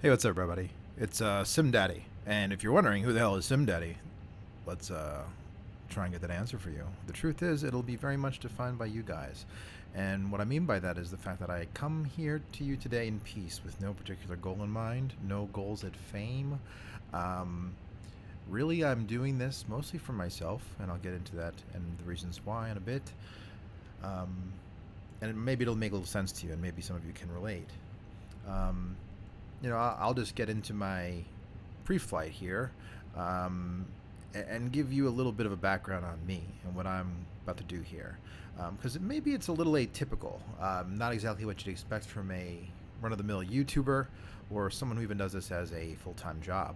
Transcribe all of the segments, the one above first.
Hey, what's up, everybody? It's Sim Daddy, and if you're wondering who the hell is Sim Daddy, let's try and get that answer for you. The truth is, it'll be very much defined by you guys, and what I mean by that is the fact that I come here to you today in peace, with no particular goal in mind, no goals at fame. Um, Really, I'm doing this mostly for myself, and I'll get into that and the reasons why in a bit. Um, and maybe it'll make a little sense to you, and maybe some of you can relate. Um, I'll just get into my pre-flight here, um, and give you a little bit of a background on me and what I'm about to do here, because maybe it's a little atypical, not exactly what you'd expect from a run-of-the-mill YouTuber or someone who even does this as a full-time job.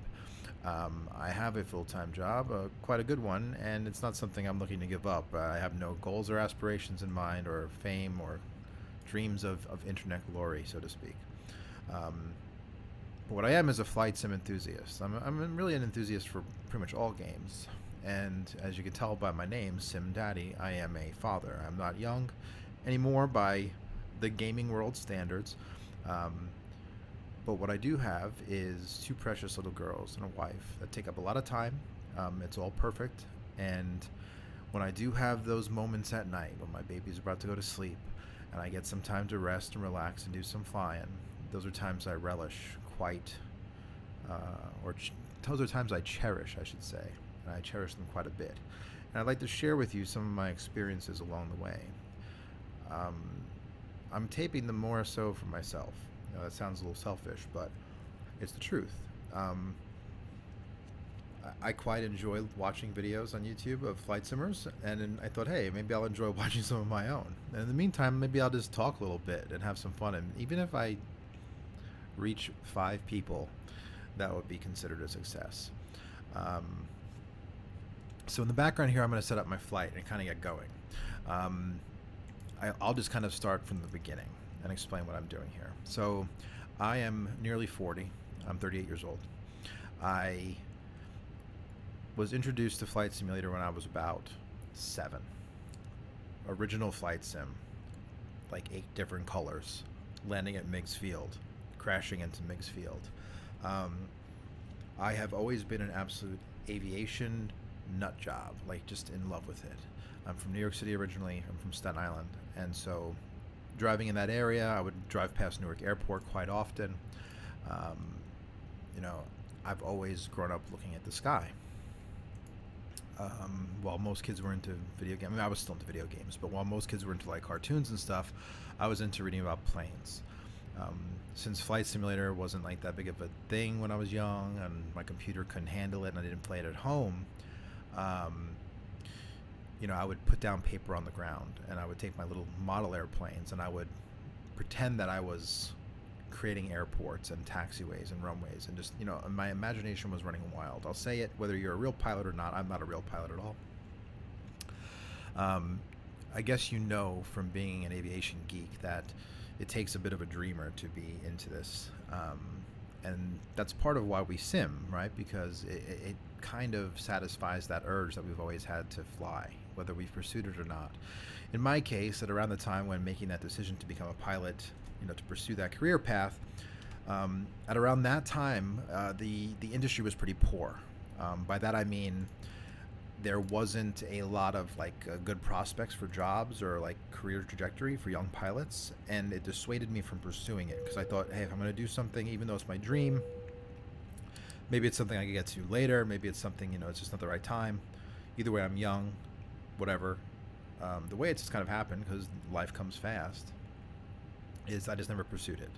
I have a full-time job, quite a good one, and it's not something I'm looking to give up. I have no goals or aspirations in mind, or fame, or dreams of internet glory, so to speak. Um, but what I am is a flight sim enthusiast. I'm really an enthusiast for pretty much all games. And as you can tell by my name, Sim Daddy, I am a father. I'm not young anymore by the gaming world standards. Um, but what I do have is two precious little girls and a wife that take up a lot of time. It's all perfect. And when I do have those moments at night when my baby's about to go to sleep and I get some time to rest and relax and do some flying, those are times I relish quite, those are times I cherish, I should say, and I cherish them quite a bit. And I'd like to share with you some of my experiences along the way. Um, I'm taping them more so for myself. That sounds a little selfish, but it's the truth. Um, I quite enjoy watching videos on YouTube of flight simmers, and then I thought, hey, maybe I'll enjoy watching some of my own. And in the meantime, maybe I'll just talk a little bit and have some fun. And even if I reach 5 people, that would be considered a success. Um, so in the background here, I'm going to set up my flight and kind of get going. Um, I'll just kind of start from the beginning and explain what I'm doing here. So I am nearly 40. I'm 38 years old. I was introduced to Flight Simulator when I was about 7. Original Flight Sim, like 8 different colors, landing at Meigs Field, crashing into Meigs Field. I have always been an absolute aviation nut job, like just in love with it. I'm from New York City originally. I'm from Staten Island, and so driving in that area, I would drive past Newark Airport quite often. Um, you know, I've always grown up looking at the sky. While most kids were into video games, I mean, I was still into video games, but while most kids were into like cartoons and stuff, I was into reading about planes. Um, since Flight Simulator wasn't like that big of a thing when I was young, and my computer couldn't handle it, and I didn't play it at home, um, I would put down paper on the ground, and I would take my little model airplanes, and I would pretend that I was creating airports and taxiways and runways, and just, my imagination was running wild. I'll say it, whether you're a real pilot or not, I'm not a real pilot at all. I guess from being an aviation geek that it takes a bit of a dreamer to be into this. And that's part of why we sim, right? Because it kind of satisfies that urge that we've always had to fly, whether we've pursued it or not. In my case, at around the time when making that decision to become a pilot, to pursue that career path, at around that time, the industry was pretty poor. By that I mean there wasn't a lot of good prospects for jobs or like career trajectory for young pilots, and it dissuaded me from pursuing it because I thought, hey, if I'm going to do something, even though it's my dream, maybe it's something I can get to later, maybe it's something, it's just not the right time. Either way, I'm young, whatever. The way it's just kind of happened, because life comes fast, is I just never pursued it.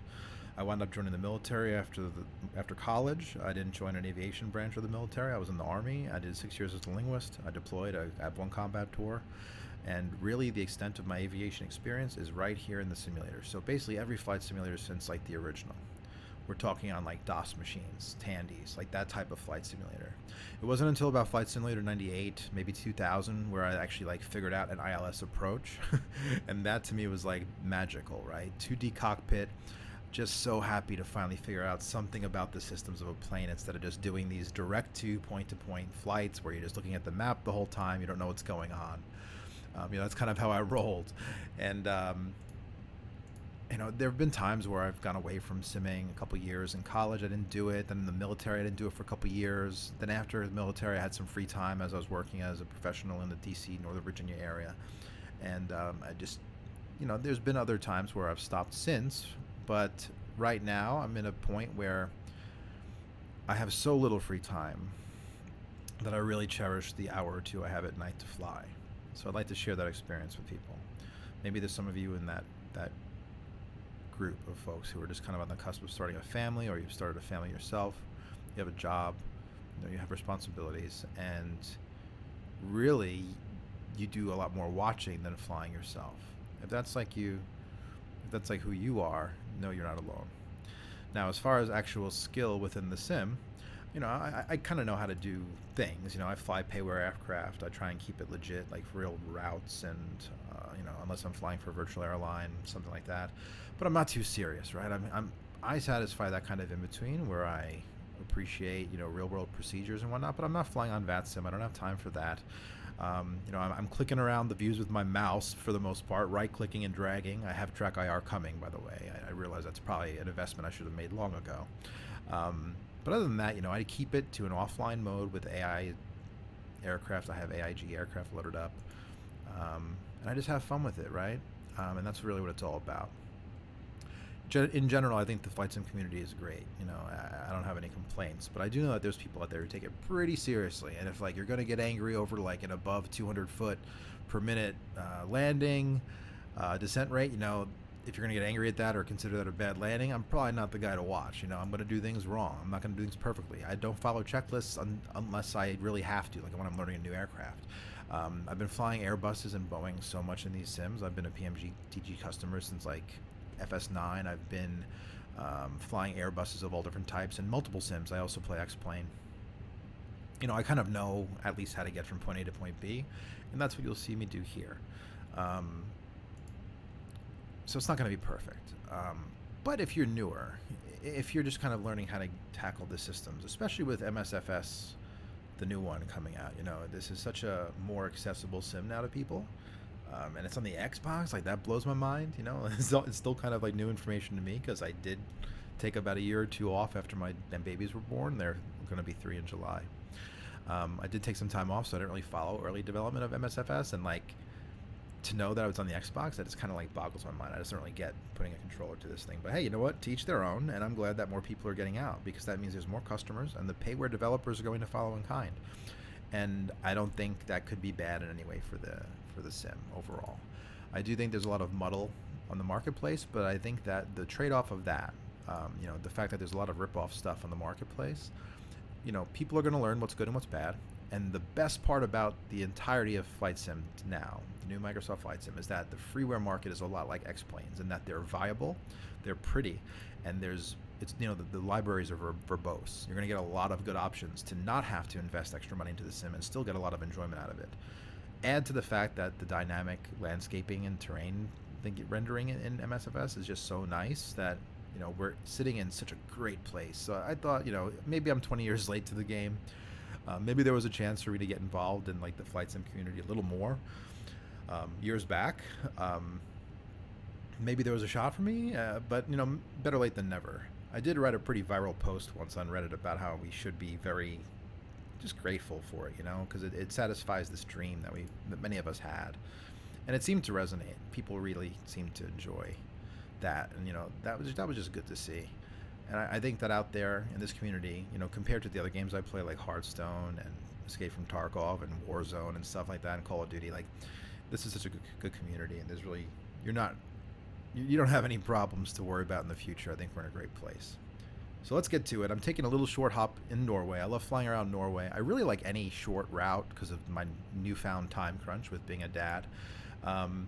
I wound up joining the military after college. I didn't join an aviation branch of the military. I was in the Army. I did 6 years as a linguist. I deployed. I had 1 combat tour. And really, the extent of my aviation experience is right here in the simulator. So basically, every flight simulator since like the original. We're talking on like DOS machines, Tandies, like that type of flight simulator. It wasn't until about Flight Simulator 98, maybe 2000, where I actually figured out an ILS approach. And that to me was like magical, right? 2D cockpit. Just so happy to finally figure out something about the systems of a plane instead of just doing these direct to point flights where you're just looking at the map the whole time. You don't know what's going on. That's kind of how I rolled. And There have been times where I've gone away from simming a couple years. In college, I didn't do it. Then in the military, I didn't do it for a couple years. Then after the military, I had some free time as I was working as a professional in the DC, Northern Virginia area. And I just, there's been other times where I've stopped since. But right now, I'm in a point where I have so little free time that I really cherish the hour or two I have at night to fly. So I'd like to share that experience with people. Maybe there's some of you in that group of folks who are just kind of on the cusp of starting a family, or you've started a family yourself, you have a job, you have responsibilities, and really you do a lot more watching than flying yourself. If that's like you, if that's like who you are, no, you're not alone. Now, as far as actual skill within the sim, I kind of know how to do things. I fly payware aircraft. I try and keep it legit, like real routes, and unless I'm flying for a virtual airline, something like that. But I'm not too serious, right? I satisfy that kind of in between where I appreciate real world procedures and whatnot. But I'm not flying on VATSIM. I don't have time for that. I'm clicking around the views with my mouse for the most part, right clicking and dragging. I have track IR coming, by the way. I realize that's probably an investment I should have made long ago. But other than that, I keep it to an offline mode with AI aircraft. I have AIG aircraft loaded up. And I just have fun with it, right? And that's really what it's all about. In general, I think the flight sim community is great. I don't have any complaints, but I do know that there's people out there who take it pretty seriously. And if you're going to get angry over an above 200 foot per minute landing descent rate, if you're going to get angry at that or consider that a bad landing, I'm probably not the guy to watch. I'm going to do things wrong. I'm not going to do things perfectly. I don't follow checklists unless I really have to, like when I'm learning a new aircraft. I've been flying Airbuses and Boeing so much in these sims. I've been a PMG TG customer since FS9. I've been flying Airbuses of all different types and multiple sims. I also play X-Plane. I kind of know at least how to get from point A to point B, and that's what you'll see me do here. So it's not going to be perfect. But if you're newer, if you're just kind of learning how to tackle the systems, especially with MSFS, the new one coming out, this is such a more accessible sim now to people. And it's on the Xbox, that blows my mind, It's still kind of new information to me because I did take about a year or two off after my babies were born. They're going to be 3 in July. I did take some time off, so I didn't really follow early development of MSFS, and to know that I was on the Xbox, that just kind of boggles my mind. I just don't really get putting a controller to this thing. But hey, you know what? To each their own, and I'm glad that more people are getting out because that means there's more customers, and the payware developers are going to follow in kind. And I don't think that could be bad in any way for the sim overall. I do think there's a lot of muddle on the marketplace, but I think that the trade-off of that, the fact that there's a lot of rip-off stuff on the marketplace, people are going to learn what's good and what's bad. And the best part about the entirety of Flight Sim now, the new Microsoft Flight Sim, is that the freeware market is a lot like X-Planes in that they're viable, they're pretty, and the libraries are verbose. You're going to get a lot of good options to not have to invest extra money into the sim and still get a lot of enjoyment out of it. Add to the fact that the dynamic landscaping and terrain rendering in MSFS is just so nice that we're sitting in such a great place. So I thought, maybe I'm 20 years late to the game. Maybe there was a chance for me to get involved in the flight sim community a little more years back. Maybe there was a shot for me, but better late than never. I did write a pretty viral post once on Reddit about how we should be very just grateful for it, because it satisfies this dream that many of us had, and it seemed to resonate. People really seemed to enjoy that, and that was just good to see. And I think that out there in this community, compared to the other games I play like Hearthstone and Escape from Tarkov and Warzone and stuff like that and Call of Duty, this is such a good community, and there's really you don't have any problems to worry about in the future. I think we're in a great place. So let's get to it. I'm taking a little short hop in Norway. I love flying around Norway. I really like any short route because of my newfound time crunch with being a dad. And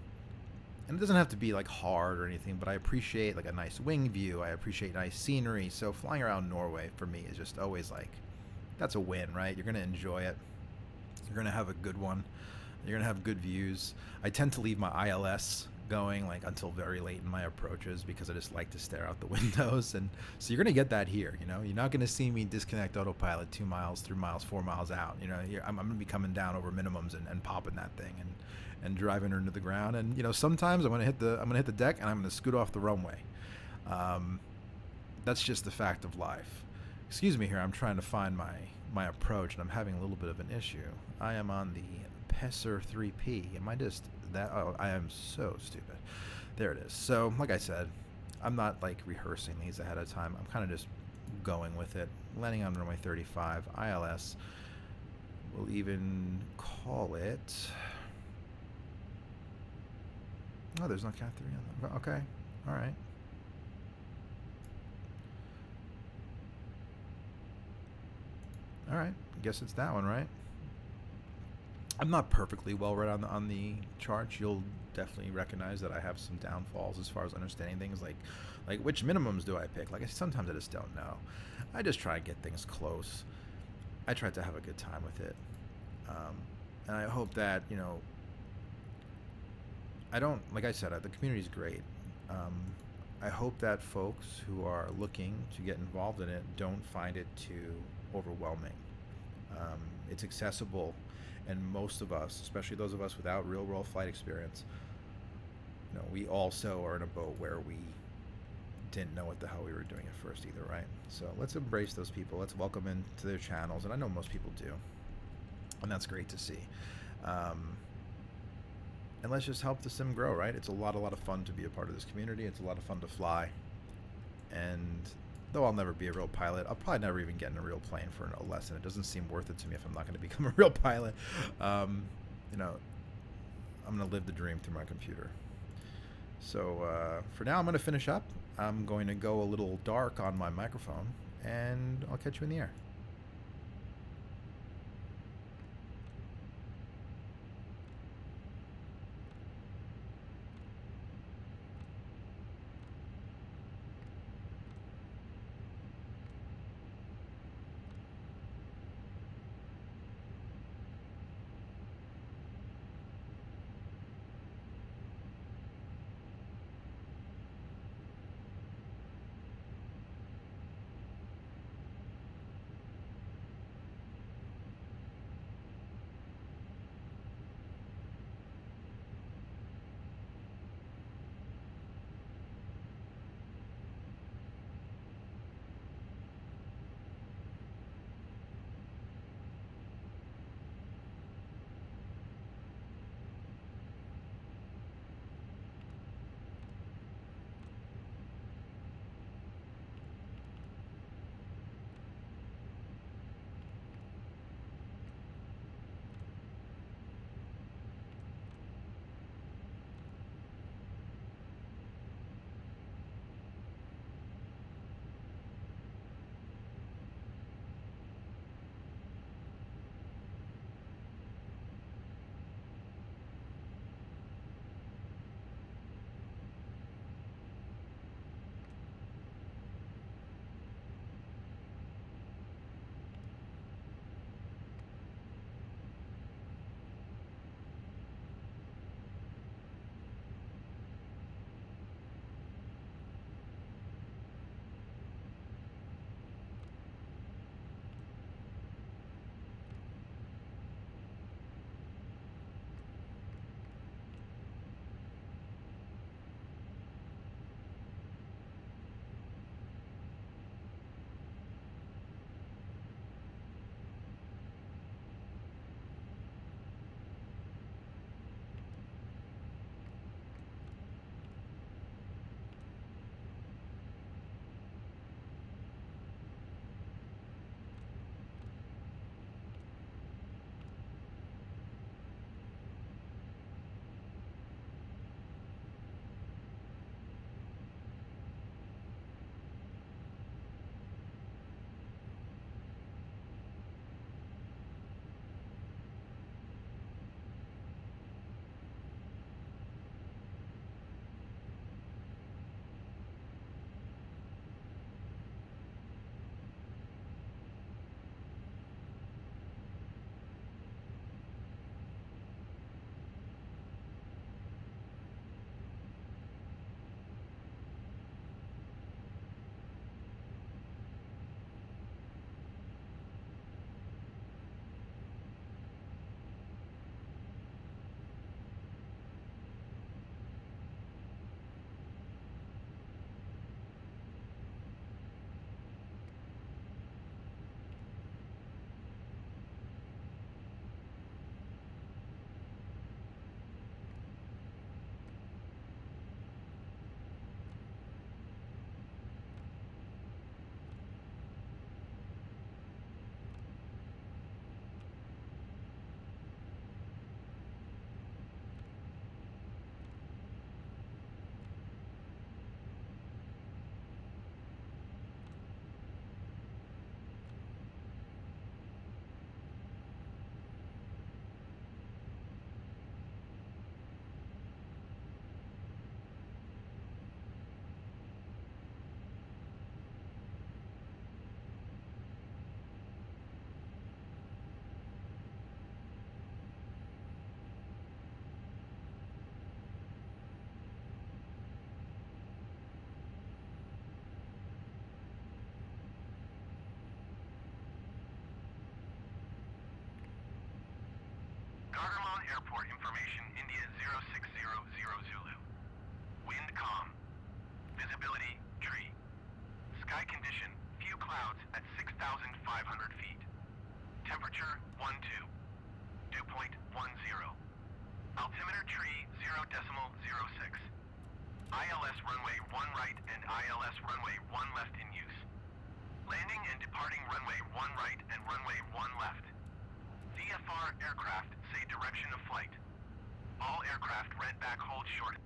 it doesn't have to be hard or anything, but I appreciate a nice wing view. I appreciate nice scenery. So flying around Norway for me is just always that's a win, right? You're going to enjoy it. You're going to have a good one. You're going to have good views. I tend to leave my ILS going like until very late in my approaches because I just like to stare out the windows. And so you're gonna get that here. You know, you're not gonna see me disconnect autopilot 2 miles, 3 miles, 4 miles out. You know, I'm gonna be coming down over minimums and popping that thing and driving her into the ground. And you know, sometimes I'm gonna hit the deck and I'm gonna scoot off the runway. That's just the fact of life. Excuse me here. I'm trying to find my approach and I'm having a little bit of an issue. I am on the Pesser 3P. Am I just that? Oh, I am so stupid. There it is. So, like I said, I'm not like rehearsing these ahead of time. I'm kind of just going with it. Landing on runway 35. ILS. We'll even call it. Oh, there's no Cat 3 on that. Okay. All right. All right. I guess it's that one, right? I'm not perfectly well read on the charts. You'll definitely recognize that I have some downfalls as far as understanding things like which minimums do I pick. Like sometimes I just don't know. I just try and get things close. I try to have a good time with it, and I hope that I don't, like I said, the community's great. I hope that folks who are looking to get involved in it don't find it too overwhelming. It's accessible, and most of us, especially those of us without real-world flight experience, we also are in a boat where we didn't know what the hell we were doing at first either, right? So let's embrace those people. Let's welcome into their channels, and I know most people do, and that's great to see. And let's just help the sim grow, right? It's a lot of fun to be a part of this community. It's a lot of fun to fly. And though I'll never be a real pilot, I'll probably never even get in a real plane for a lesson. It doesn't seem worth it to me if I'm not going to become a real pilot. I'm going to live the dream through my computer. So for now, I'm going to finish up. I'm going to go a little dark on my microphone, and I'll catch you in the air. airport information, India 0600 Zulu. Wind calm. Visibility, tree. Sky condition, few clouds at 6,500 feet. Temperature, 12. Dew point, 10. Altimeter tree, 0.06. ILS runway 1 right and ILS runway 1 left in use. Landing and departing runway 1 right and runway 1 left. VFR aircraft say direction of flight. All aircraft rent back hold short.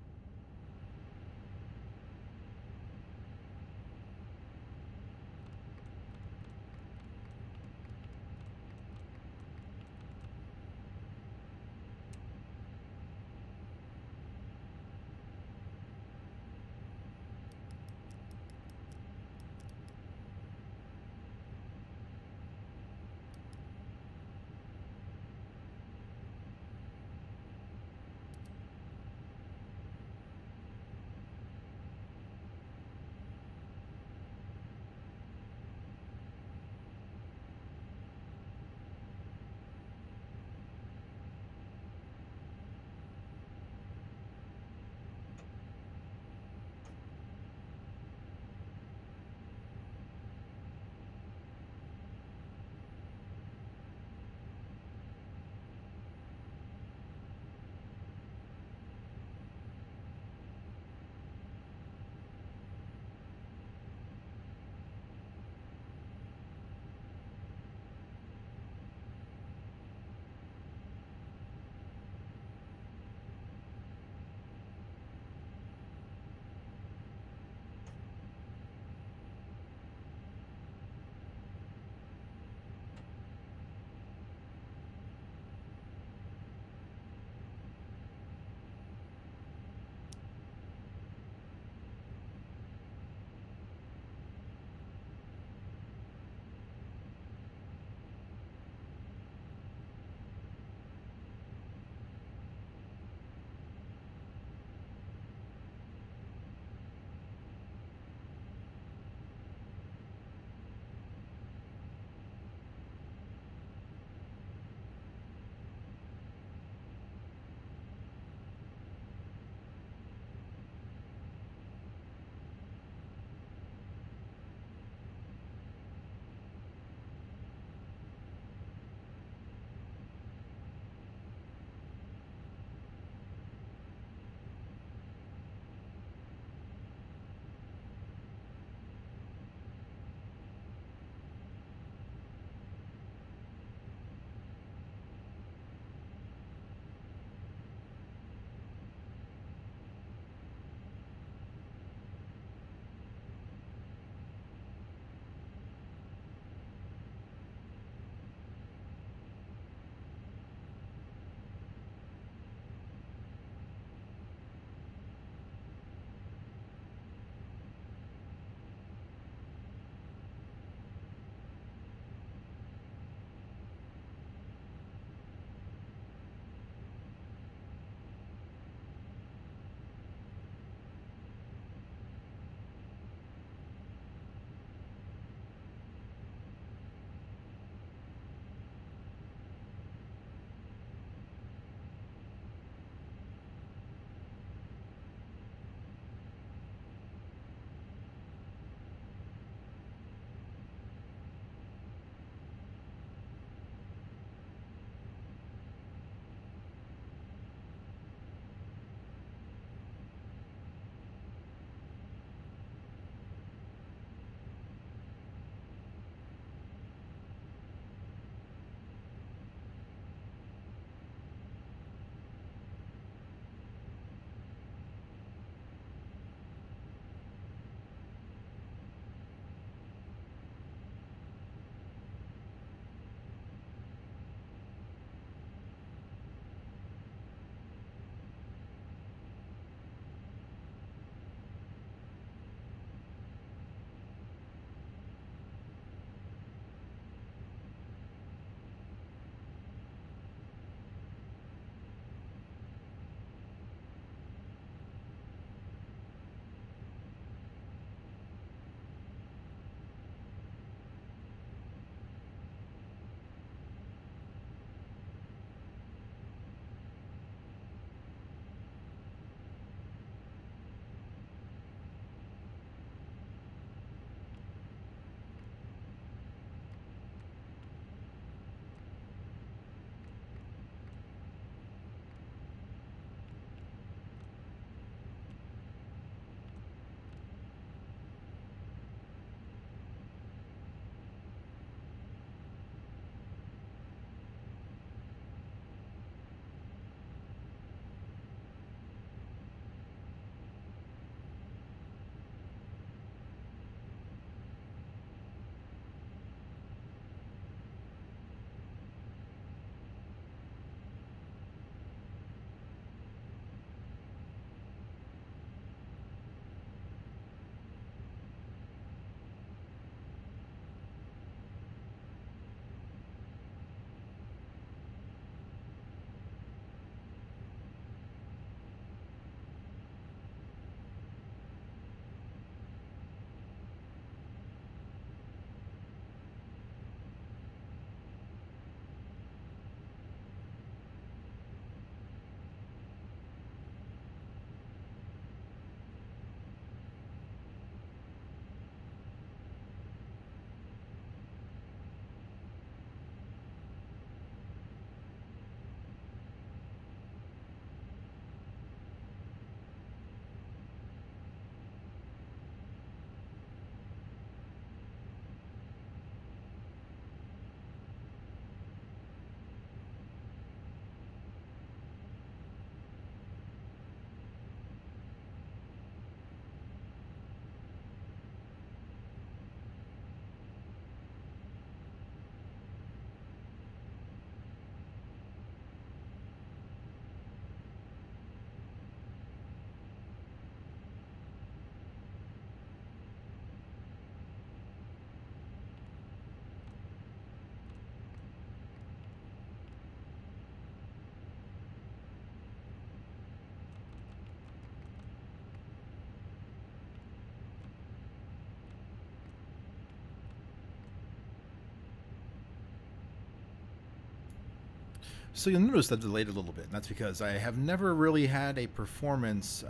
So you'll notice that delayed a little bit, and that's because I have never really had a performance,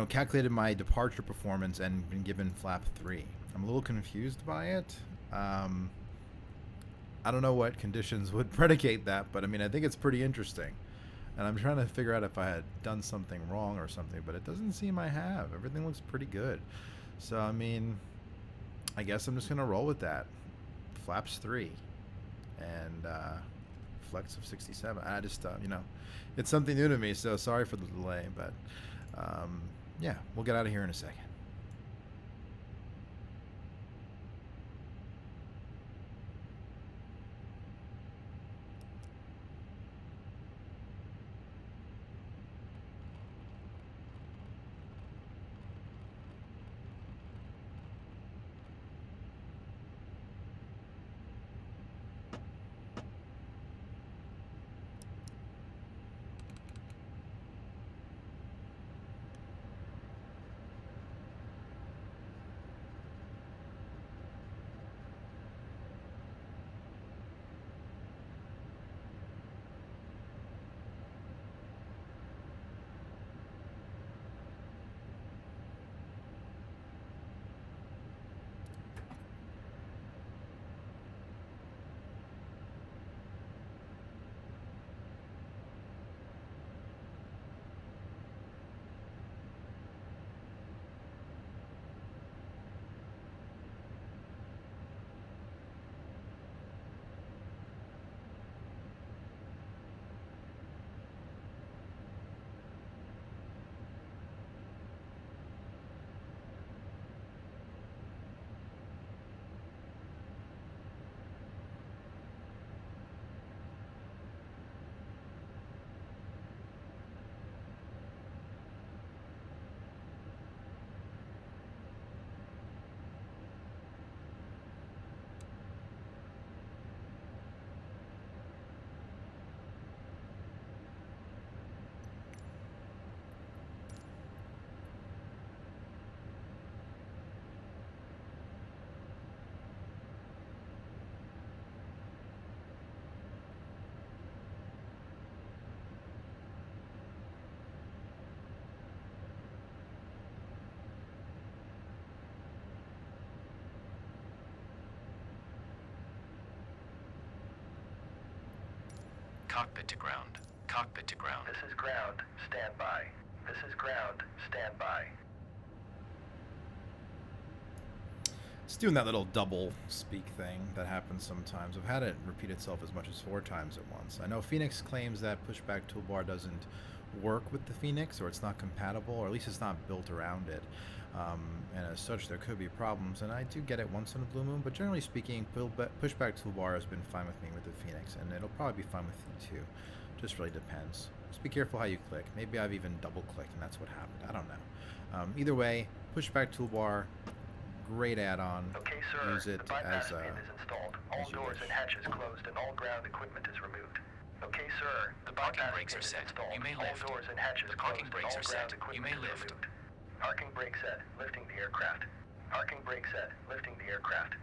calculated my departure performance and been given flap 3. I'm a little confused by it. I don't know what conditions would predicate that, but I mean, I think it's pretty interesting. And I'm trying to figure out if I had done something wrong or something, but it doesn't seem I have. Everything looks pretty good. So, I mean, I guess I'm just going to roll with that. Flaps 3. And flex of 67. I just, it's something new to me, so sorry for the delay, but yeah, we'll get out of here in a second. Cockpit to ground. Cockpit to ground. This is ground. Stand by. This is ground. Stand by. It's doing that little double speak thing that happens sometimes. I've had it repeat itself as much as 4 times at once. I know Fenix claims that pushback toolbar doesn't work with the Fenix, or it's not compatible, or at least it's not built around it. And as such, there could be problems, and I do get it once in a blue moon, but generally speaking, pushback toolbar has been fine with me with the Fenix, and it'll probably be fine with you too. Just really depends. Just be careful how you click. Maybe I've even double clicked and that's what happened. I don't know. Either way, pushback toolbar, great add-on. Okay, sir. Use it the bypass as bin is installed. All doors and hatches closed, and all ground equipment is removed. Okay, sir. The parking bypass brakes bin are is set. installed. You may all lift. doors and hatches The parking closed, brakes and are all ground set. You equipment may is lift. removed. Parking brake set. Lifting the aircraft. Parking brake set. Lifting the aircraft.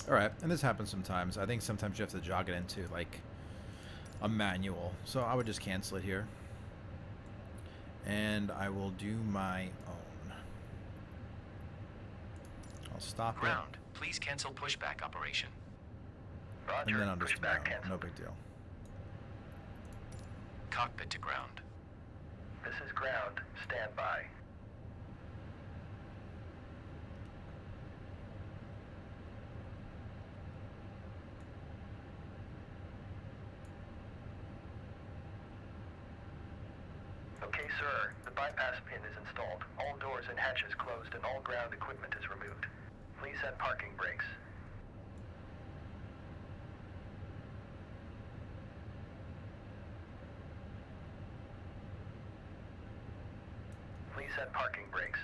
Alright, and this happens sometimes. I think sometimes you have to jog it into, like, a manual. So I would just cancel it here. And I will do my own. I'll stop Ground. Please cancel pushback operation. Roger, And then I'll just pushback no canceled. big deal. Cockpit to ground. This is ground. Stand by. Okay, sir. The bypass pin is installed. All doors and hatches closed and all ground equipment is removed. Please set parking brakes. Please set parking brakes.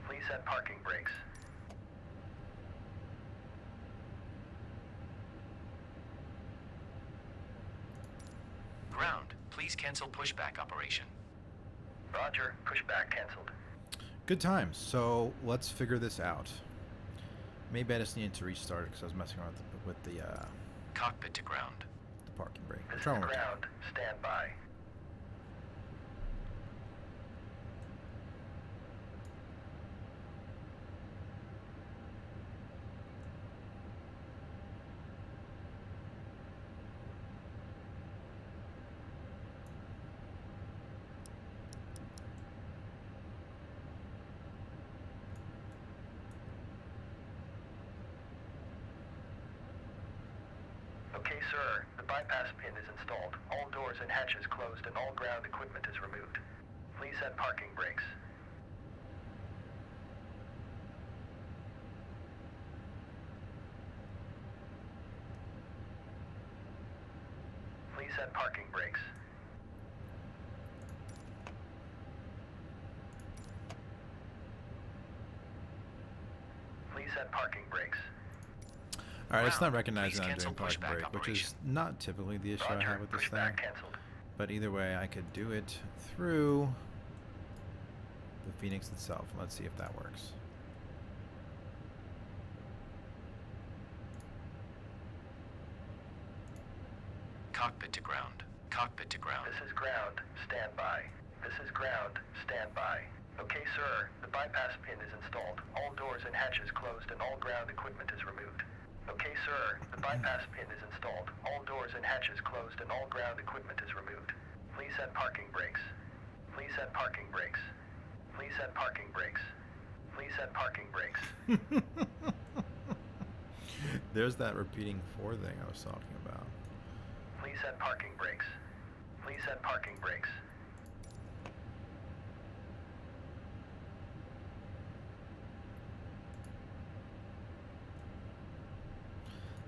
Please set parking brakes. Ground. Please cancel pushback operation. Roger, pushback canceled. Good times. So let's figure this out. Maybe I just needed to restart it because I was messing around with the Cockpit to ground. parking brake. This is Try one more time. ground. Stand by. Okay, sir. The bypass pin is installed. All doors and hatches closed and all ground equipment is removed. Please set parking brakes. Please set parking brakes. Please set parking brakes. All right, it's not Ground. recognizing Please I'm doing cancel parking pushback brake, which is operation. not typically the issue I Roger, have with this thing. pushback canceled. But either way, I could do it through the Fenix itself. Let's see if that works. Cockpit to ground. Cockpit to ground. This is ground. Stand by. This is ground. Stand by. Okay, sir. The bypass pin is installed. All doors and hatches closed and all ground equipment is removed. Okay, sir. The bypass pin is installed. All doors and hatches closed and all ground equipment is removed. Please set parking brakes. Please set parking brakes. Please set parking brakes. Please set parking brakes. There's that repeating 4 thing I was talking about. Please set parking brakes. Please set parking brakes.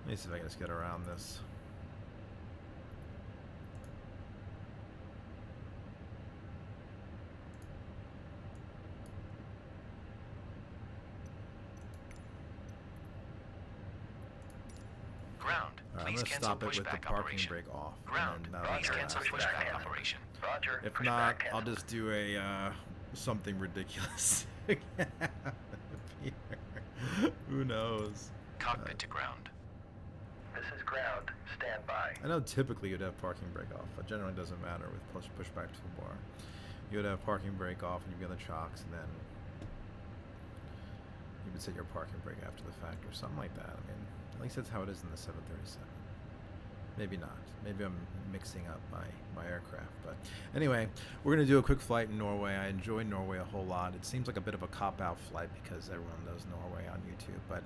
Let me see if I can just get around this. Ground. All right, I'm Please going to cancel stop it with the pushback parking operation. brake off. Ground. And then that'll Please be the cancel last pushback pushback canceled. operation. Roger. If pushback not, I'll canceled. just do a something ridiculous. Who knows? Cockpit to ground. This is ground. Stand by. I know typically you'd have parking brake off, but generally it doesn't matter with pushback toolbar. You would have parking brake off and you'd be on the chocks, and then you would set your parking brake after the fact or something like that. I mean, at least that's how it is in the 737. Maybe not. Maybe I'm mixing up my aircraft. But anyway, we're going to do a quick flight in Norway. I enjoy Norway a whole lot. It seems like a bit of a cop-out flight because everyone knows Norway on YouTube. But,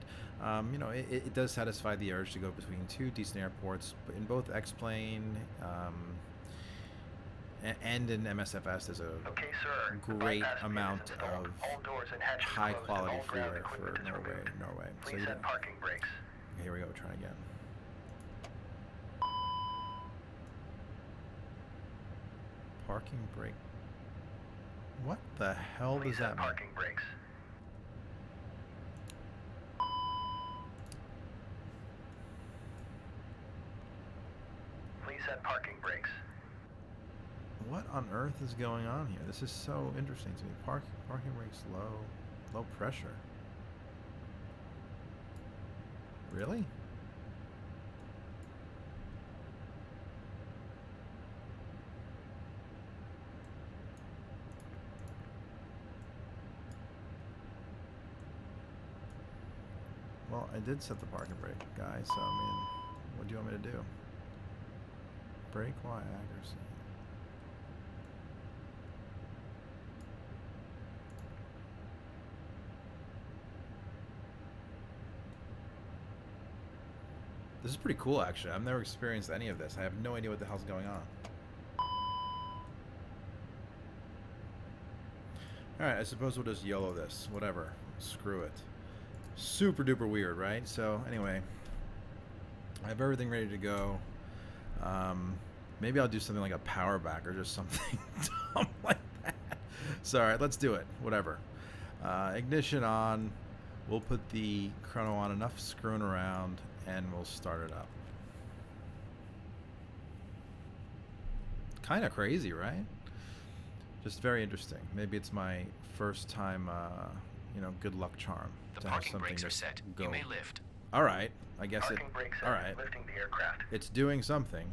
you know, it does satisfy the urge to go between 2 decent airports. But in both X-Plane and in MSFS, there's a Okay, sir. The great bypass pin is amount installed. of All doors and hatches closed and high-quality all ground freeware equipment for is removed. Norway. So Please you set parking brakes. here we go, trying again. Parking brake. What the hell Please does set that mean? parking brakes. Please set parking brakes. What on earth is going on here? This is so interesting to me. Parking brakes low pressure. Really? I did set the parking brake, guys, so I mean, what do you want me to do? Brake Y accuracy. This is pretty cool, actually. I've never experienced any of this. I have no idea what the hell's going on. Alright, I suppose we'll just YOLO this. Whatever. Screw it. Super duper weird, right? So, anyway. I have everything ready to go. Maybe I'll do something like a power back or just something dumb like that. So, alright, let's do it. Whatever. Ignition on. We'll put the chrono on, enough screwing around, and we'll start it up. Kind of crazy, right? Just very interesting. Maybe it's my first time, you know, good luck charm. The parking brakes are set. Go. You may lift. All right. I guess Parking brakes all right. lifting the aircraft. It's doing something.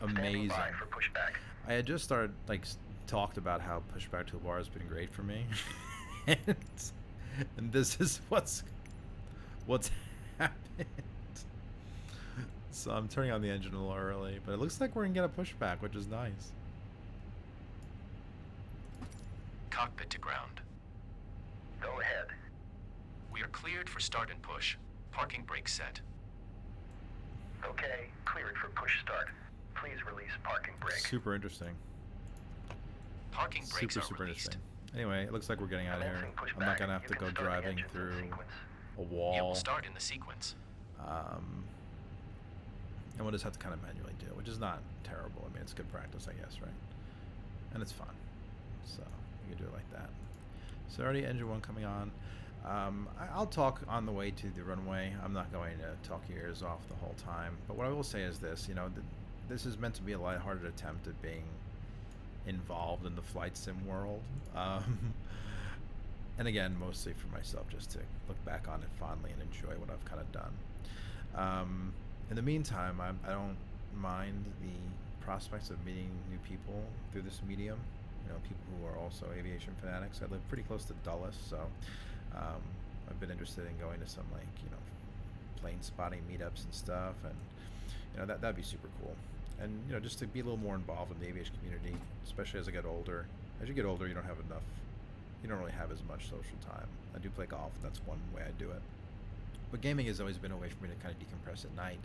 Amazing. Standing by for pushback. I had just started, like, talked about how pushback toolbar has been great for me. and this is what's happened. So I'm turning on the engine a little early, but it looks like we're gonna get a pushback, which is nice. Cockpit to ground. Go ahead. We are cleared for start and push. Parking brake set. Okay, cleared for push start. Please release parking brake. Super interesting. Parking brakes Super are released. interesting. Anyway, it looks like we're getting out of here. Commencing pushback. I'm not gonna have You to can go start the driving engines in through sequence. a It wall. will start in the sequence. And we'll just have to kind of manually do it, which is not terrible. I mean, it's good practice, I guess, right? And it's fun. So you can do it like that. So already engine 1 coming on. I'll talk on the way to the runway. I'm not going to talk your ears off the whole time. But what I will say is this, you know, this is meant to be a lighthearted attempt at being involved in the flight sim world. And again, mostly for myself, just to look back on it fondly and enjoy what I've kind of done. In the meantime, I don't mind the prospects of meeting new people through this medium. You know, people who are also aviation fanatics. I live pretty close to Dulles, so I've been interested in going to some, like, you know, plane spotting meetups and stuff, and you know, that'd be super cool. And you know, just to be a little more involved in the aviation community, especially as I get older. As you get older, you don't have enough. You don't really have as much social time. I do play golf. That's one way I do it. But gaming has always been a way for me to kind of decompress at night.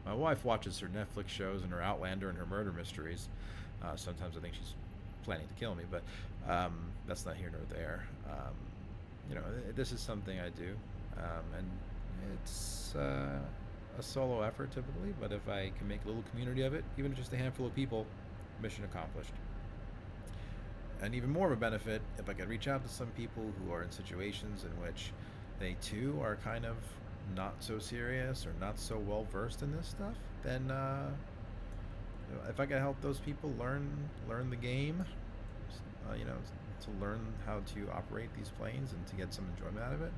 My wife watches her Netflix shows and her Outlander and her murder mysteries. Sometimes I think she's planning to kill me, but that's not here nor there. You know, this is something I do, and it's a solo effort typically, but if I can make a little community of it, even if just a handful of people, mission accomplished. And even more of a benefit, if I could reach out to some people who are in situations in which they too are kind of not so serious or not so well versed in this stuff, then you know, if I could help those people learn the game, you know, to learn how to operate these planes and to get some enjoyment out of it,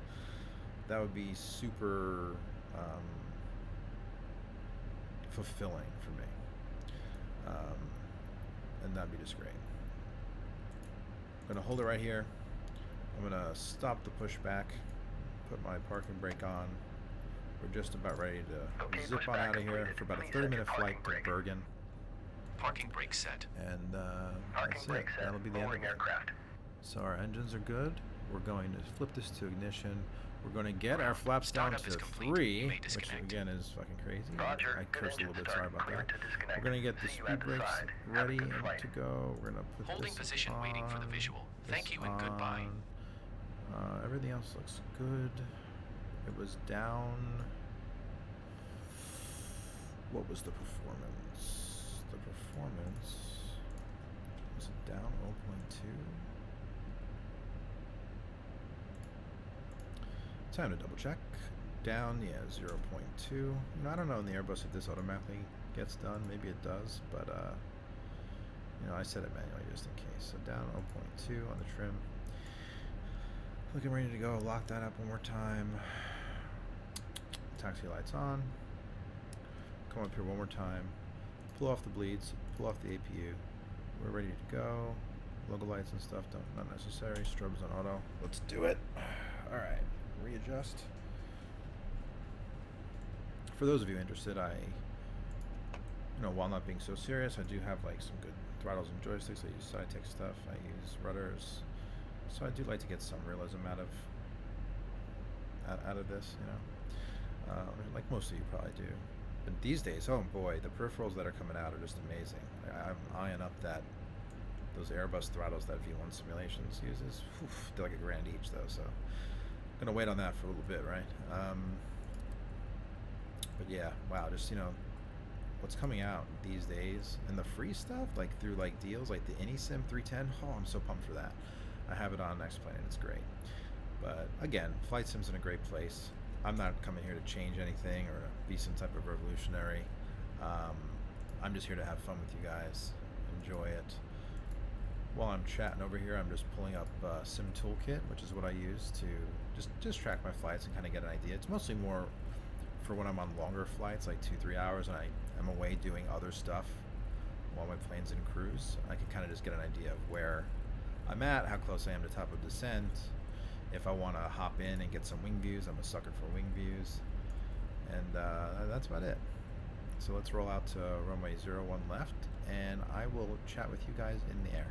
that would be super fulfilling for me, and that'd be just great. I'm gonna hold it right here. I'm gonna stop the pushback, put my parking brake on. We're just about ready to zip on out of here for about a 30-minute flight to Bergen. Parking brake set. And Parking that's it. brake set. That'll be the end of Lowering it. aircraft. So our engines are good. We're going to flip this to ignition. We're going to get our flaps down Startup to is complete. 3, You may which disconnect. again is fucking crazy. Roger. I Good cursed a engine little bit. start. Sorry about Clear that. to disconnect. We're going to get the See you speed at the brakes side. Have a ready good and flight. to go. We're going to put Holding this position, on, waiting for the visual. Thank this you and goodbye. on. Everything else looks good. It was down. What was the performance? The performance was it down 0.2? Time to double check. Down, yeah, 0.2. You know, I don't know in the Airbus if this automatically gets done. Maybe it does, but you know, I set it manually just in case. So down 0.2 on the trim. Looking ready to go. Lock that up one more time. Taxi lights on. Come up here one more time. Pull off the bleeds. Pull off the APU. We're ready to go. Logo lights and stuff not necessary. Strobes on auto. Let's do it. All right, readjust. For those of you interested, while not being so serious, I do have like some good throttles and joysticks. I use side-tech stuff. I use rudders. So I do like to get some realism out of this, like most of you probably do. But these days, oh boy, the peripherals that are coming out are just amazing. I'm eyeing up those Airbus throttles that V1 Simulations uses. Oof, they're like $1,000 each though, so I'm gonna wait on that for a little bit, right? But yeah, wow, just what's coming out these days, and the free stuff, like through like deals like the AnySim 310. Oh, I'm so pumped for that. I have it on X-Plane and it's great. But again, flight sim's in a great place. I'm not coming here to change anything or be some type of revolutionary. I'm just here to have fun with you guys, enjoy it. While I'm chatting over here, I'm just pulling up Sim Toolkit, which is what I use to just track my flights and kind of get an idea. It's mostly more for when I'm on longer flights, like 2-3 hours, and I'm away doing other stuff while my plane's in cruise. I can kind of just get an idea of where I'm at, how close I am to top of descent. If I want to hop in and get some wing views, I'm a sucker for wing views. And that's about it. So let's roll out to runway 01 left, and I will chat with you guys in the air.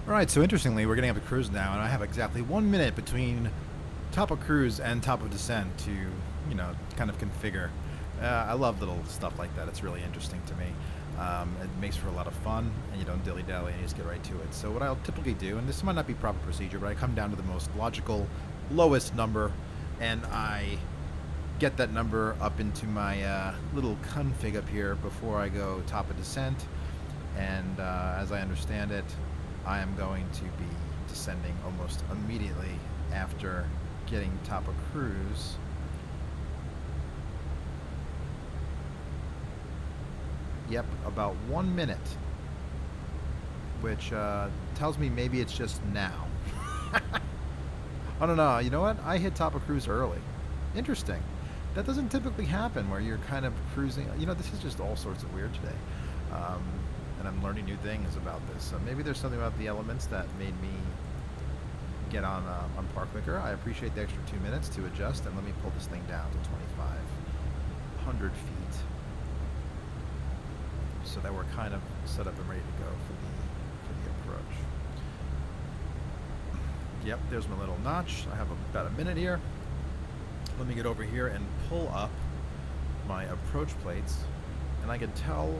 Alright, so interestingly, we're getting up to cruise now, and I have exactly 1 minute between top of cruise and top of descent to, you know, kind of configure. I love little stuff like that. It's really interesting to me. It makes for a lot of fun, and you don't dilly-dally, and you just get right to it. So what I'll typically do, and this might not be proper procedure, but I come down to the most logical, lowest number, and I get that number up into my little config up here before I go top of descent. And as I understand it, I am going to be descending almost immediately after getting top of cruise. Yep, about 1 minute, which tells me maybe it's just now. I don't know. You know what? I hit top of cruise early. Interesting. That doesn't typically happen where you're kind of cruising. You know, this is just all sorts of weird today. And I'm learning new things about this. So maybe there's something about the elements that made me get on par quicker. I appreciate the extra 2 minutes to adjust, and let me pull this thing down to 2,500 feet, so that we're kind of set up and ready to go for the approach. Yep, there's my little notch. I have about a minute here. Let me get over here and pull up my approach plates, and I can tell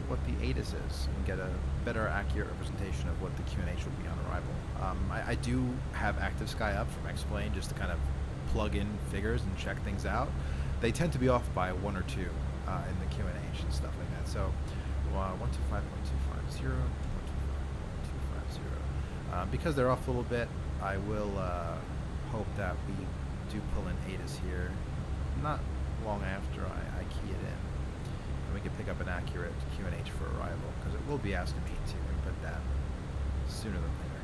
what the ATIS is and get a better accurate representation of what the QNH will be on arrival. I do have Active Sky up from X-Plane just to kind of plug in figures and check things out. They tend to be off by 1 or 2 in the QNH and stuff like that. So 125.250, 125.250. Because they're off a little bit, I will hope that we do pull in ATIS here not long after I key it in. We can pick up an accurate QNH for arrival, because it will be asking me to input that sooner than later.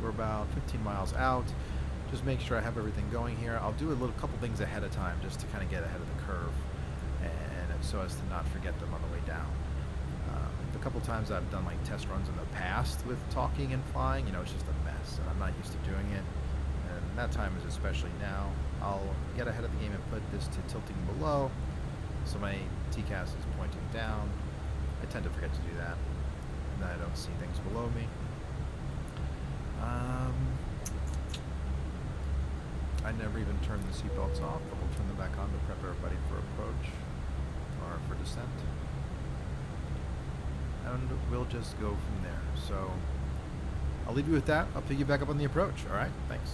We're about 15 miles out. Just make sure I have everything going here. I'll do a couple things ahead of time just to kind of get ahead of the curve, and so as to not forget them on the way down. The couple times I've done like test runs in the past with talking and flying, you know, it's just a mess, and I'm not used to doing it. And that time is especially now. I'll get ahead of the game and put this to tilting below, so my TCAS is pointing down. I tend to forget to do that, and then I don't see things below me. I never even turned the seatbelts off, but we'll turn them back on to prep everybody for approach, or for descent. And we'll just go from there. So I'll leave you with that. I'll pick you back up on the approach. All right? Thanks.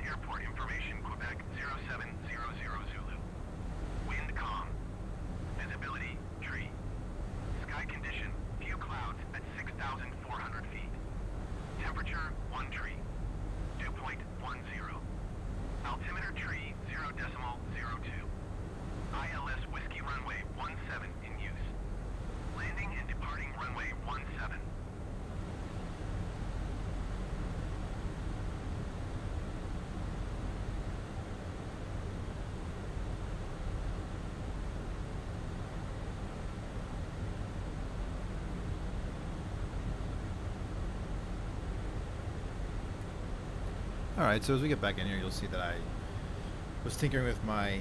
airport information, Quebec 0700 Zulu. Wind calm. Visibility tree. Sky condition, few clouds at 6,400 feet. Temperature 1 tree. Dew point 10. Altimeter tree 0.02. ILS Whiskey runway 17 in use. Landing and departing runway 17. Alright, so as we get back in here, you'll see that I was tinkering with my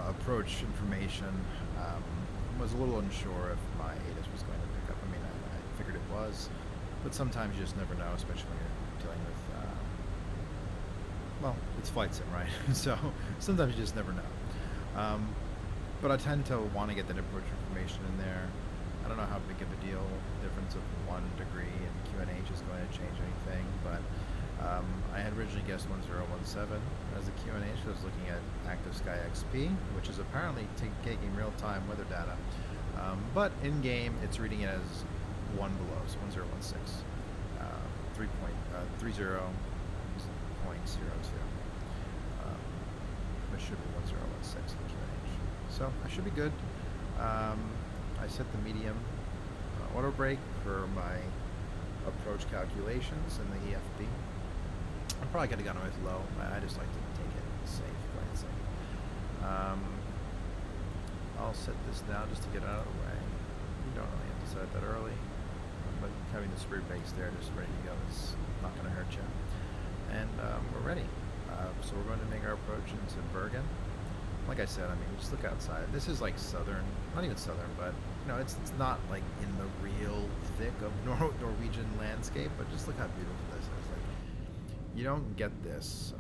approach information. Was a little unsure if my ATIS was going to pick up. I mean, I figured it was, but sometimes you just never know, especially when you're dealing with, well, it's flight sim, right? So sometimes you just never know. But I tend to want to get that approach information in there. I don't know how big of a deal the difference of 1 degree in QNH is going to change anything, but I had originally guessed 1017 as the QNH. I was looking at Active Sky XP, which is apparently taking real-time weather data. But in-game, it's reading it as 1 below, so 1016, 30.02, which should be 1016 in QNH. So I should be good. I set the medium auto brake for my approach calculations in the EFB. I'm probably going to go with low. I just like to take it safe, quite safe. I'll set this now just to get it out of the way. You don't really have to set it that early, but having the spray brakes there just ready to go is not going to hurt you. And we're ready. So we're going to make our approach into Bergen. Like I said, I mean, just look outside. This is like southern, not even southern, but you know, it's not like in the real thick of Norwegian landscape, but just look how beautiful this is. Like, you don't get this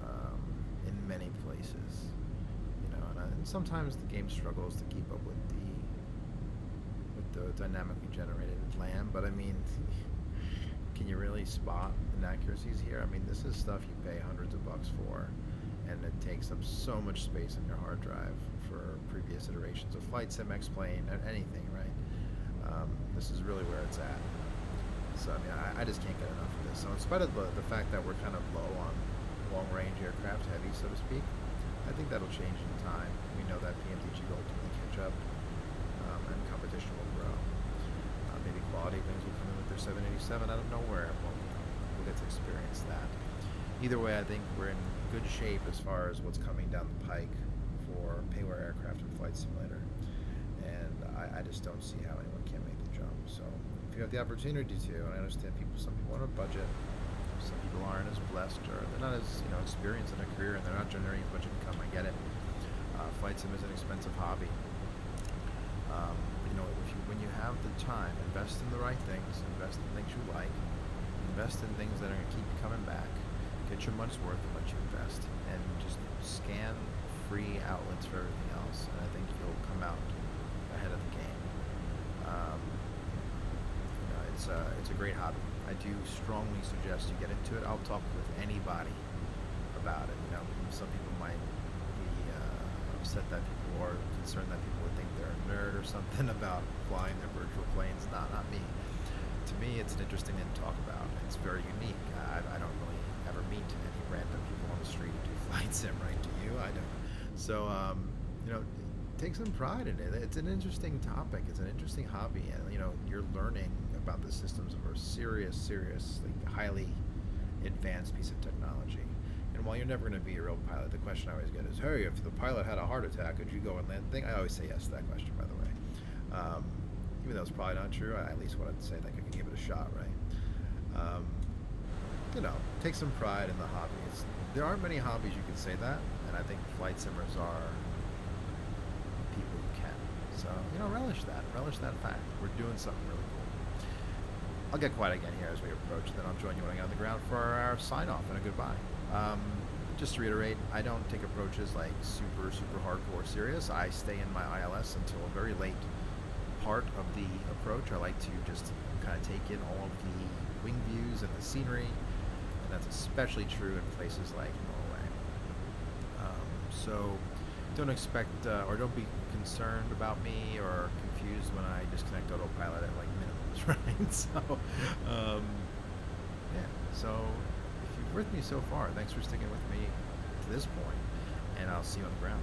in many places, you know, and sometimes the game struggles to keep up with the dynamically generated land, but I mean, can you really spot inaccuracies here? I mean, this is stuff you pay hundreds of bucks for, and it takes up so much space on your hard drive for previous iterations of Flight Sim, X-Plane, anything, right? This is really where it's at. So, I mean, I just can't get enough of this. So, in spite of the fact that we're kind of low on long-range aircraft, heavy, so to speak, I think that'll change in time. We know that PMDG will ultimately catch up, and competition will grow. Maybe quality things will come in with their 787 out of nowhere. We'll get to experience that. Either way, I think we're in good shape as far as what's coming down the pike for payware aircraft and Flight Simulator. And I just don't see how anyone can make the jump. So if you have the opportunity to, and I understand some people on a budget, some people aren't as blessed, or they're not as experienced in a career, and they're not generating as much income. I get it. Flight Sim is an expensive hobby. When you have the time, invest in the right things, invest in things you like, invest in things that are going to keep you coming back, get your money's worth of what you invest, and just scan free outlets for everything else, and I think you'll come out ahead of the game. It's a great hobby. I do strongly suggest you get into it. I'll talk with anybody about it. Some people might be upset that people are concerned that people would think they're a nerd or something about flying their virtual planes. Not me. To me, it's an interesting thing to talk about. It's very unique. I don't really ever meet any random people on the street who do Flight Sim, right? Do you? I don't. So, take some pride in it. It's an interesting topic. It's an interesting hobby, and you're learning about the systems of a seriously highly advanced piece of technology. And while you're never going to be a real pilot, the question I always get is, hey, if the pilot had a heart attack, could you go and land the thing? I always say yes to that question, by the way. Even though it's probably not true, I at least wanted to say that I could give it a shot, right? Take some pride in the hobby. There aren't many hobbies you can say that, and I think flight simmers are people who can. So, relish that fact. We're doing something really cool. I'll get quiet again here as we approach, then I'll join you when I get on the ground for our sign-off and a goodbye. Just to reiterate, I don't take approaches like super hardcore serious. I stay in my ILS until a very late part of the approach. I like to just kind of take in all of the wing views and the scenery, and that's especially true in places like Norway. So don't expect or don't be concerned about me or confused when I disconnect autopilot at like minimums, right? So, yeah. So if you've with me so far, thanks for sticking with me to this point, and I'll see you on the ground.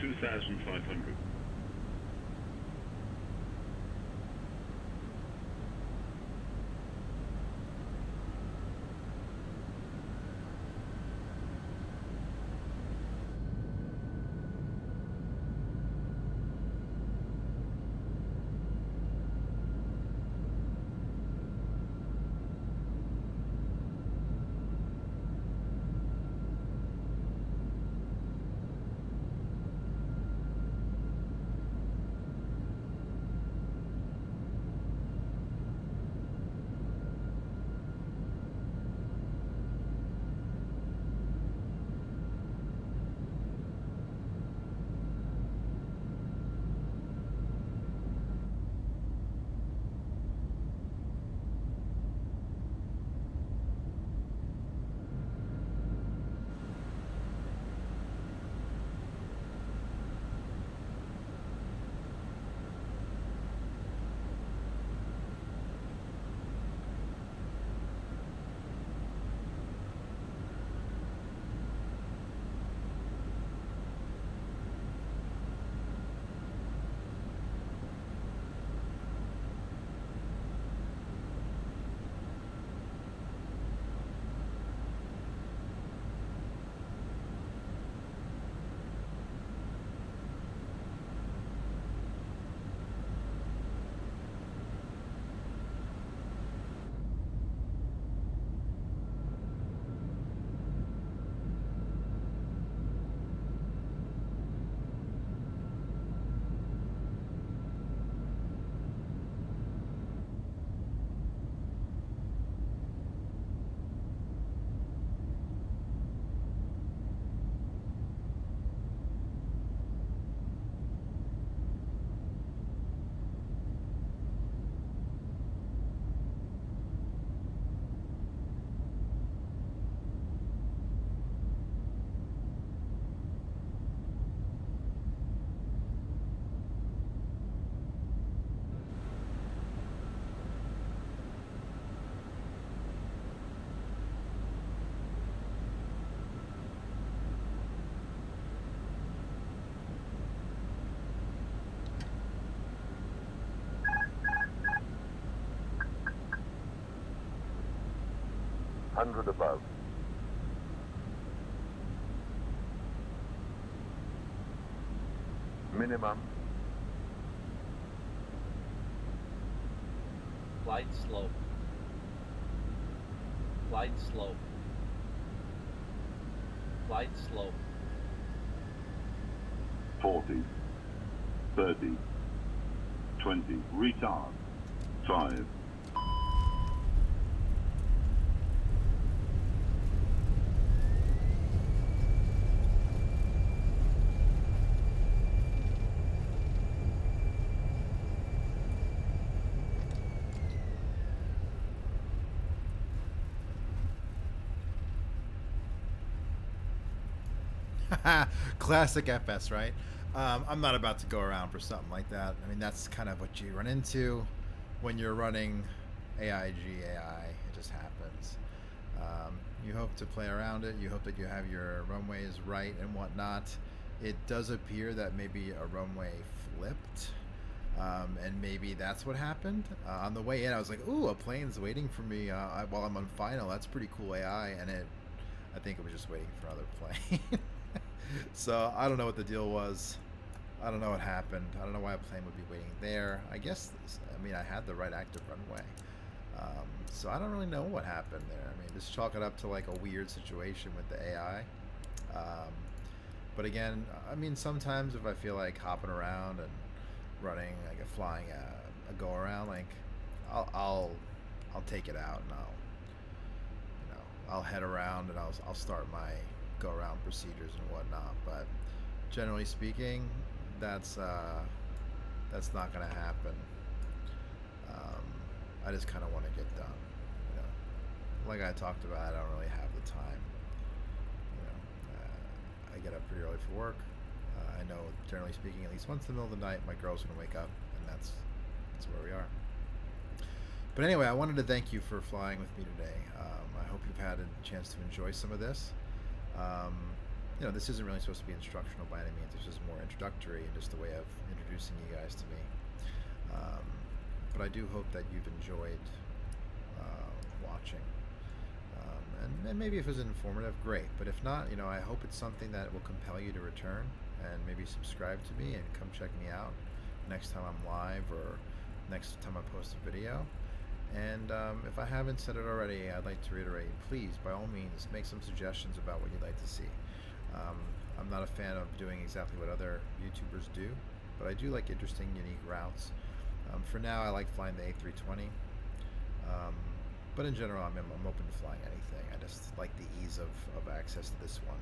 2,500. Hundred above. Minimum. Flight slope. Flight slope. Flight slope. 40, 30, 20, retard, 5, Classic FS, right? I'm not about to go around for something like that. I mean, that's kind of what you run into when you're running AIG AI. It just happens. You hope to play around it. You hope that you have your runways right and whatnot. It does appear that maybe a runway flipped, and maybe that's what happened. On the way in, I was like, "Ooh, a plane's waiting for me while I'm on final. That's pretty cool AI." And I think it was just waiting for another plane. So I don't know what the deal was. I don't know what happened. I don't know why a plane would be waiting there. I guess, I mean, I had the right active runway. So I don't really know what happened there. I mean, just chalk it up to like a weird situation with the AI. But again, I mean, sometimes if I feel like hopping around and running like flying a go around, like I'll take it out and I'll head around and I'll start my go around procedures and whatnot. But generally speaking, that's not going to happen. I just kind of want to get done. Like I talked about, I don't really have the time. I get up pretty early for work. I know, generally speaking, at least once in the middle of the night, my girl's going to wake up, and that's where we are. But anyway, I wanted to thank you for flying with me today. I hope you've had a chance to enjoy some of this. you know, this isn't really supposed to be instructional by any means. This is more introductory and just a way of introducing you guys to me. But I do hope that you've enjoyed watching. And maybe if it was informative, great. But if not, you know, I hope it's something that will compel you to return and maybe subscribe to me and come check me out next time I'm live or next time I post a video. And if I haven't said it already, I'd like to reiterate, please, by all means, make some suggestions about what you'd like to see. I'm not a fan of doing exactly what other YouTubers do, but I do like interesting, unique routes. For now, I like flying the A320. But in general, I'm open to flying anything. I just like the ease of access to this one.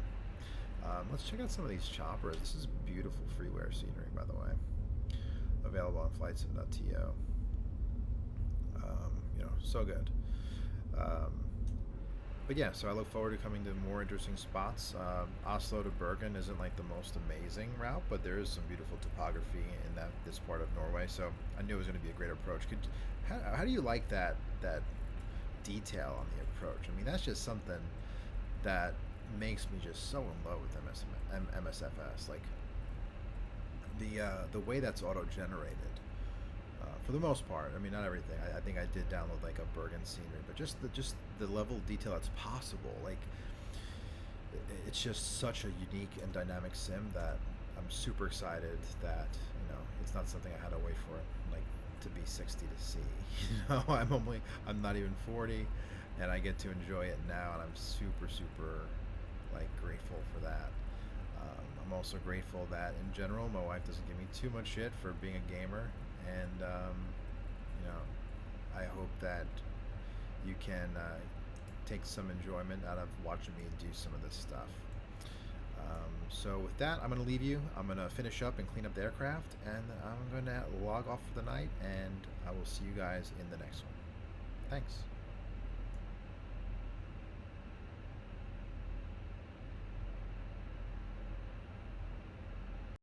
Let's check out some of these choppers. This is beautiful freeware scenery, by the way. Available on flightsim.to. You know, so good. But yeah, so I look forward to coming to more interesting spots. Oslo to Bergen isn't like the most amazing route, but there is some beautiful topography in this part of Norway. So I knew it was going to be a great approach. How do you like that detail on the approach? I mean, that's just something that makes me just so in love with MSFS. Like the way that's auto-generated. For the most part, I mean, not everything. I think I did download like a Bergen scenery, but just the level of detail that's possible. Like, it's just such a unique and dynamic sim that I'm super excited that, you know, it's not something I had to wait for like to be 60 to see. You know, I'm not even 40, and I get to enjoy it now, and I'm super like grateful for that. I'm also grateful that in general my wife doesn't give me too much shit for being a gamer, and you know, I hope that you can take some enjoyment out of watching me do some of this stuff. So with that, I'm going to leave you. I'm going to finish up and clean up the aircraft, and I'm going to log off for the night, and I will see you guys in the next one. Thanks.